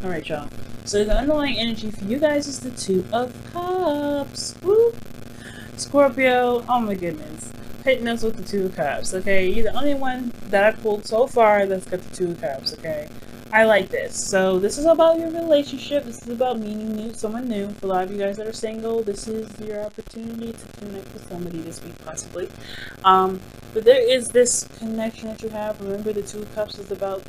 Alright, y'all. So the underlying energy for you guys is the Two of Cups. Woo! Scorpio, oh my goodness. Hitting us with the Two of Cups, okay? You're the only one that I pulled so far that's got the Two of Cups, okay? I like this. So this is about your relationship. This is about meeting someone new. For a lot of you guys that are single, this is your opportunity to connect with somebody this week, possibly. But there is this connection that you have. Remember, the Two of Cups is about,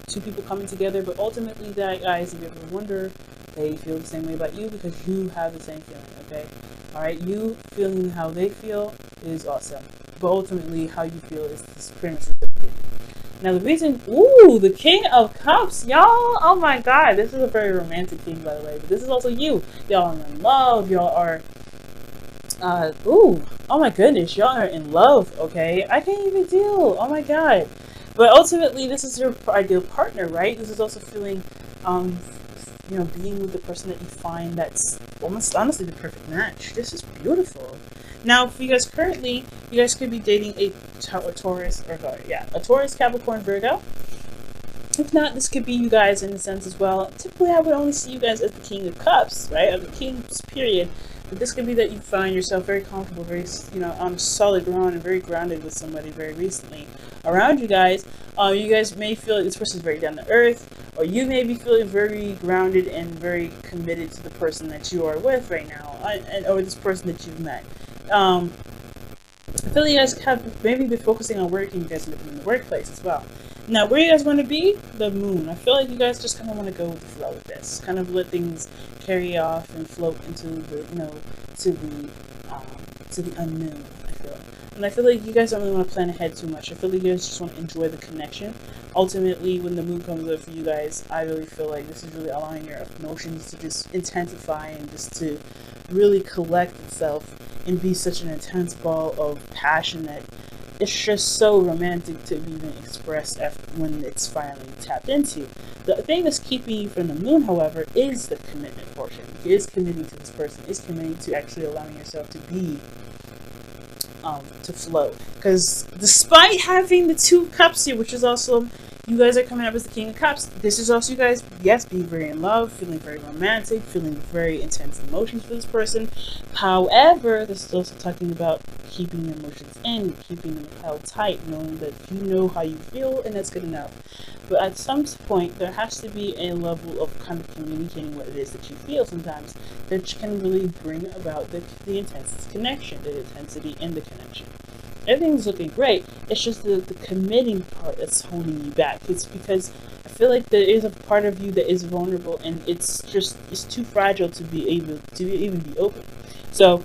two people coming together. But ultimately, that, guys, if you ever wonder, they feel the same way about you because you have the same feeling, okay? Alright, you feeling how they feel is awesome. But ultimately, how you feel is pretty much the same. Now the reason, ooh, the King of Cups, y'all, oh my god, this is a very romantic king, by the way, but this is also you. Y'all are in love, y'all are, ooh, oh my goodness, y'all are in love, okay? I can't even deal, oh my god. But ultimately, this is your ideal partner, right? This is also feeling, being with the person that you find that's almost honestly the perfect match. This is beautiful. Now, for you guys currently, you guys could be dating a Taurus, a Taurus, Capricorn, Virgo. If not, this could be you guys in a sense as well. Typically, I would only see you guys as the King of Cups, right? Of the King's period. But this could be that you find yourself very comfortable, very, on solid ground and very grounded with somebody very recently around you guys. You guys may feel this person is very down to earth, or you may be feeling very grounded and very committed to the person that you are with right now, or this person that you've met. I feel like you guys have maybe been focusing on work, and you guys might be in the workplace as well. Now, where you guys want to be? The moon. I feel like you guys just kind of want to go with the flow with this. Kind of let things carry off and float into the, to the unknown, I feel. And I feel like you guys don't really want to plan ahead too much. I feel like you guys just want to enjoy the connection. Ultimately, when the moon comes up for you guys, I really feel like this is really allowing your emotions to just intensify and just to really collect itself and be such an intense ball of passion that it's just so romantic to be even expressed when it's finally tapped into. The thing that's keeping you from the moon, however, is the commitment portion. It is committing to this person. It's committing to actually allowing yourself to be, to flow. Because despite having the Two of Cups here, which is also, you guys are coming up as the King of Cups, this is also you guys, yes, being very in love, feeling very romantic, feeling very intense emotions for this person. However, this is also talking about keeping your emotions in, keeping them held tight, knowing that you know how you feel, and that's good enough. But at some point, there has to be a level of kind of communicating what it is that you feel sometimes that can really bring about the intense connection, the intensity in the connection. Everything's looking great. It's just the committing part that's holding you back. It's because I feel like there is a part of you that is vulnerable, and it's too fragile to be able to even be open. So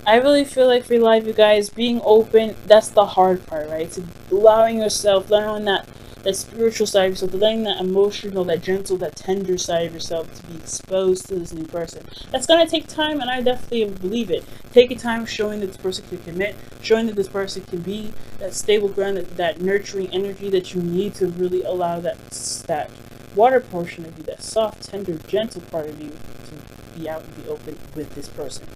I really feel like for a lot of you guys, being open, that's the hard part, right? So allowing yourself, allowing that spiritual side of yourself, letting that emotional, that gentle, that tender side of yourself to be exposed to this new person. That's going to take time, and I definitely believe it. Taking time, showing that this person can commit, showing that this person can be that stable ground, that nurturing energy that you need to really allow that water portion of you, that soft, tender, gentle part of you to be out and be open with this person.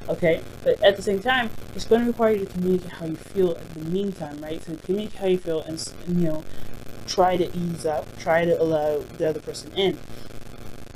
Okay, but at the same time, it's going to require you to communicate how you feel in the meantime, right? So communicate how you feel, and try to ease up, try to allow the other person in,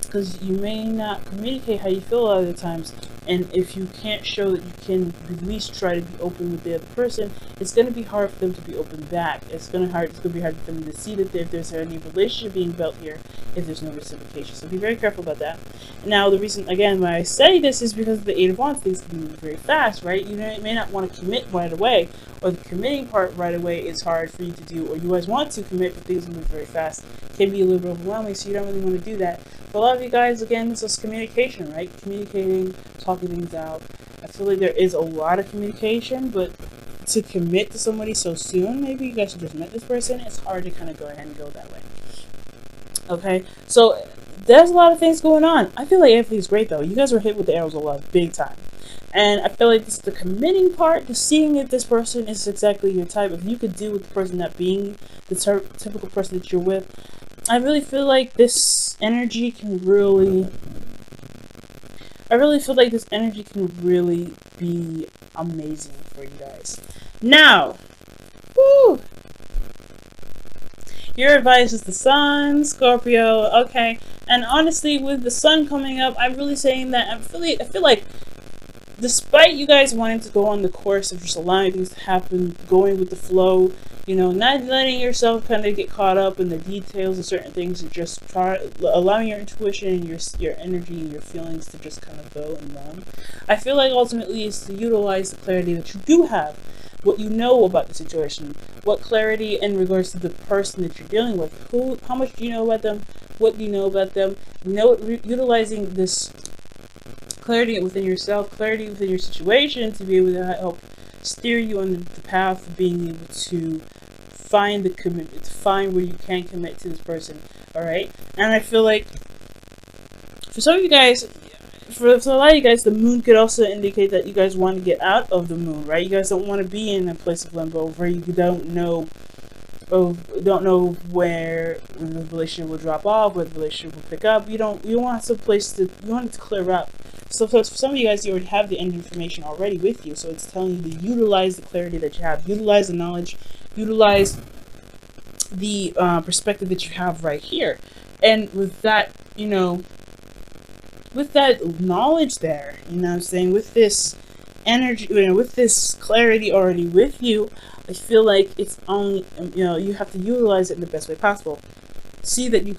because you may not communicate how you feel a lot of the times, and if you can't show that you can at least try to be open with the other person, it's going to be hard for them to be open back. It's going to be hard for them to see that if there's any relationship being built here, if there's no reciprocation. So be very careful about that. Now, the reason, again, why I say this is because of the Eight of Wands, things can move very fast, right? You may not want to commit right away, or the committing part right away is hard for you to do, or you guys want to commit, but things move very fast. It can be a little bit overwhelming, so you don't really want to do that. For a lot of you guys, again, this is communication, right? Communicating, talking things out. I feel like there is a lot of communication, but to commit to somebody so soon, maybe you guys just met this person, it's hard to kind of go ahead and go that way. Okay, so there's a lot of things going on. I feel like everything's great though. You guys were hit with the arrows a lot, big time. And I feel like this is the committing part, to seeing if this person is exactly your type. If you could deal with the person not being the typical person that you're with, I really feel like this energy can really be amazing for you guys. Now, woo! Your advice is the sun, Scorpio. Okay, and honestly, with the sun coming up, I'm really saying that I feel like, despite you guys wanting to go on the course of just allowing things to happen, going with the flow, you know, not letting yourself kind of get caught up in the details of certain things, and just allowing your intuition and your energy and your feelings to just kind of go and run. I feel like ultimately is to utilize the clarity that you do have, what you know about the situation, what clarity in regards to the person that you're dealing with, how much do you know about them, what do you know about them, utilizing this clarity within yourself, clarity within your situation, to be able to help steer you on the path of being able to find the commitment, to find where you can commit to this person. All right, and I feel like for some of you guys, for a lot of you guys, the moon could also indicate that you guys want to get out of the moon, right? You guys don't want to be in a place of limbo where you don't know where the relationship will drop off, where the relationship will pick up. You want some place to, you want it to clear up. So for some of you guys, you already have the end information already with you, so it's telling you to utilize the clarity that you have, utilize the knowledge, utilize the perspective that you have right here. And with that, you know, with that knowledge there, you know what I'm saying, with this energy, you know, with this clarity already with you, I feel like it's only, you know, you have to utilize it in the best way possible. See that you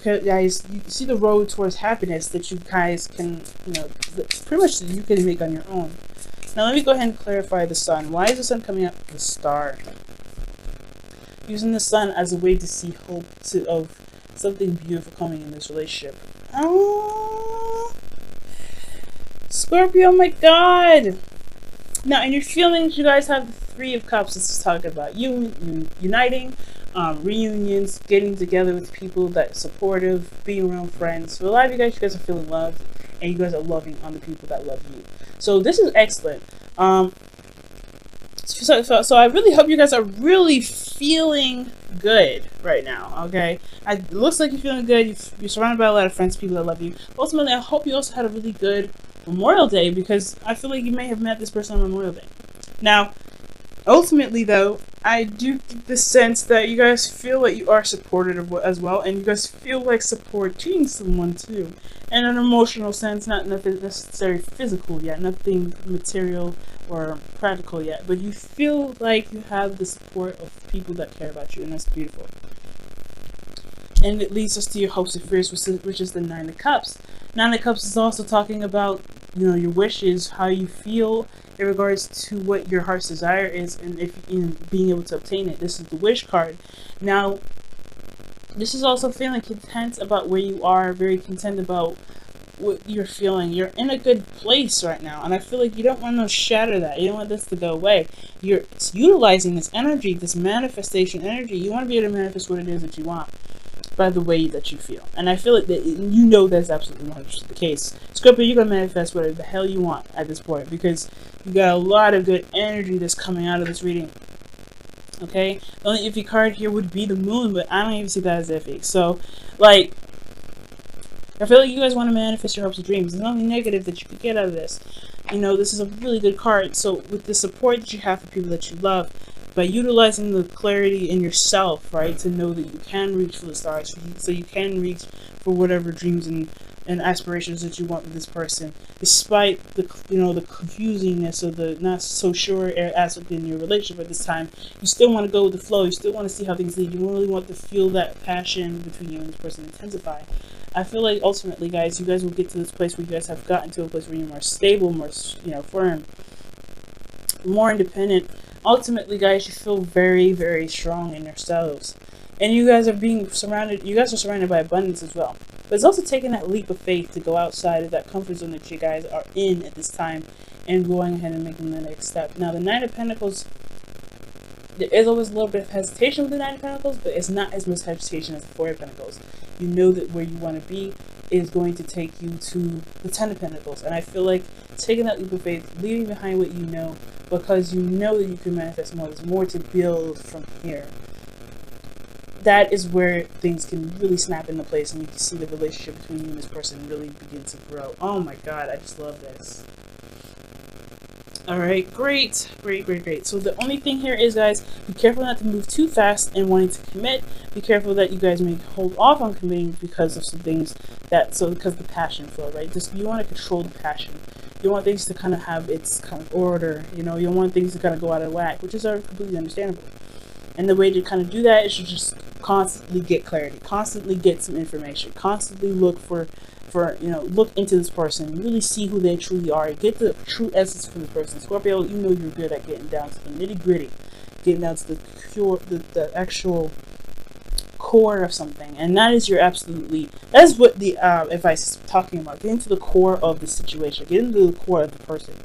see the road towards happiness that you guys can, you know, pretty much you can make on your own. Now let me go ahead and clarify the sun. Why is the sun coming up? The star. Using the sun as a way to see hope of something beautiful coming in this relationship. Oh, Scorpio, oh my God. Now, in your feelings, you guys have the Three of Cups. This is talking about uniting, reunions, getting together with people that are supportive, being around friends. So a lot of you guys are feeling loved, and you guys are loving on the people that love you. So this is excellent. So I really hope you guys are really feeling good right now, okay? It looks like you're feeling good. You're surrounded by a lot of friends, people that love you. Ultimately, I hope you also had a really good Memorial Day, because I feel like you may have met this person on Memorial Day. Now, ultimately, though, I do get the sense that you guys feel like you are supported as well, and you guys feel like supporting someone too, in an emotional sense, not nothing necessarily physical yet, nothing material or practical yet, but you feel like you have the support of people that care about you, and that's beautiful. And it leads us to your hopes and fears, which is the Nine of Cups. Nine of Cups is also talking about, you know, your wishes, how you feel in regards to what your heart's desire is, and if in being able to obtain it. This is the wish card. Now, this is also feeling content about where you are, very content about what you're feeling. You're in a good place right now, and I feel like you don't want to shatter that. You don't want this to go away. You're utilizing this energy, this manifestation energy. You want to be able to manifest what it is that you want by the way that you feel. And I feel like that, you know, that's absolutely 100% the case. Scorpio, you're going to manifest whatever the hell you want at this point, because you got a lot of good energy that's coming out of this reading. Okay? The only iffy card here would be the moon, but I don't even see that as iffy. So, like, I feel like you guys want to manifest your hopes and dreams. There's nothing negative that you could get out of this. You know, this is a really good card. So, with the support that you have for people that you love, by utilizing the clarity in yourself, right, to know that you can reach for the stars, so you can reach for whatever dreams and aspirations that you want with this person, despite the, you know, the confusingness of the not so sure aspect in your relationship at this time. You still want to go with the flow. You still want to see how things lead. You really want to feel that passion between you and this person intensify. I feel like ultimately, guys, you guys will get to this place where you guys have gotten to a place where you're more stable, more, you know, firm, more independent. Ultimately, guys, you feel very, very strong in yourselves. And you guys are surrounded by abundance as well. But it's also taking that leap of faith to go outside of that comfort zone that you guys are in at this time and going ahead and making the next step. Now, the Nine of Pentacles, there is always a little bit of hesitation with the Nine of Pentacles, but it's not as much hesitation as the Four of Pentacles. You know that where you want to be is going to take you to the Ten of Pentacles. And I feel like taking that leap of faith, leaving behind what you know, because you know that you can manifest more. There's more to build from here. That is where things can really snap into place, and you can see the relationship between you and this person really begin to grow. Oh my God, I just love this. All right, great, great, great, great. So the only thing here is, guys, be careful not to move too fast and wanting to commit. Be careful that you guys may hold off on committing because of some things because the passion flow, right? Just you want to control the passion. You want things to kind of have its kind of order. You know, you don't want things to kind of go out of whack, which is completely understandable. And the way to kind of do that is to just constantly get clarity, constantly get some information, constantly look look into this person, really see who they truly are, get the true essence from this person. Scorpio, you know you're good at getting down to the nitty gritty, getting down to the actual core of something, and that is that is what the advice is talking about. Get into the core of the situation, get into the core of the person,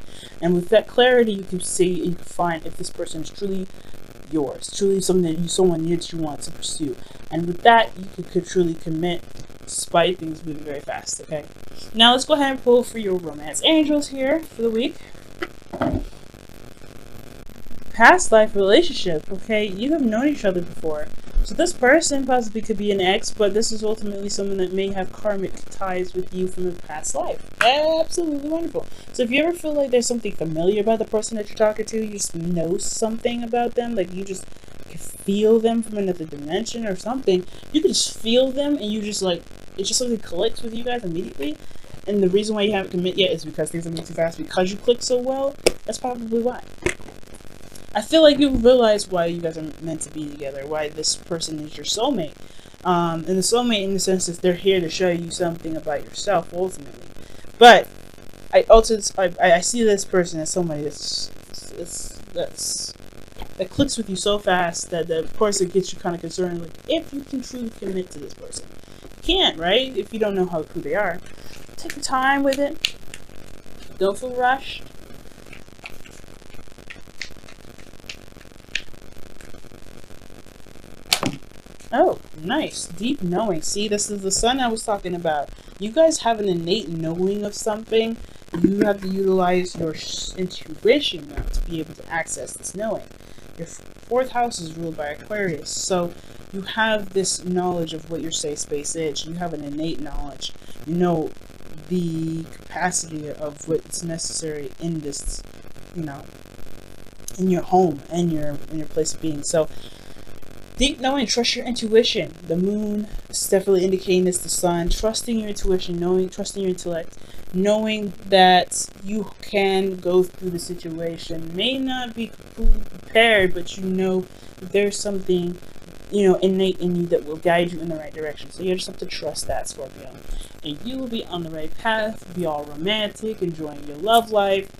and with that clarity, you can see and you can find if this person is truly yours, truly someone that you want to pursue, and with that, you could truly commit. Despite things moving very fast, okay? Now let's go ahead and pull for your romance angels here for the week. Past life relationship, okay? You have known each other before. So this person possibly could be an ex, but this is ultimately someone that may have karmic ties with you from a past life. Absolutely wonderful. So if you ever feel like there's something familiar about the person that you're talking to, you just know something about them, like you just can feel them from another dimension or something, you can just feel them and you just like, it's just something clicks with you guys immediately. And the reason why you haven't committed yet is because things are moving too fast, because you click so well. That's probably why. I feel like you realize why you guys are meant to be together, why this person is your soulmate. And the soulmate in the sense that they're here to show you something about yourself ultimately. But I see this person as somebody that clicks with you so fast that of course it gets you kind of concerned, like if you can truly commit to this person. You can't, right? If you don't know who they are. Take your time with it. Don't feel rushed. Oh, nice. Deep knowing. See, this is the sun I was talking about. You guys have an innate knowing of something. You have to utilize your intuition now to be able to access this knowing. Your fourth house is ruled by Aquarius, so you have this knowledge of what your safe space is. You have an innate knowledge. You know the capacity of what's necessary in this, in your home and in your place of being. So deep knowing, trust your intuition. The moon is definitely indicating this, the sun. Trusting your intuition, trusting your intellect, knowing that you can go through the situation. May not be completely prepared, but you know that there's something, innate in you that will guide you in the right direction. So you just have to trust that, Scorpio. And you will be on the right path, be all romantic, enjoying your love life.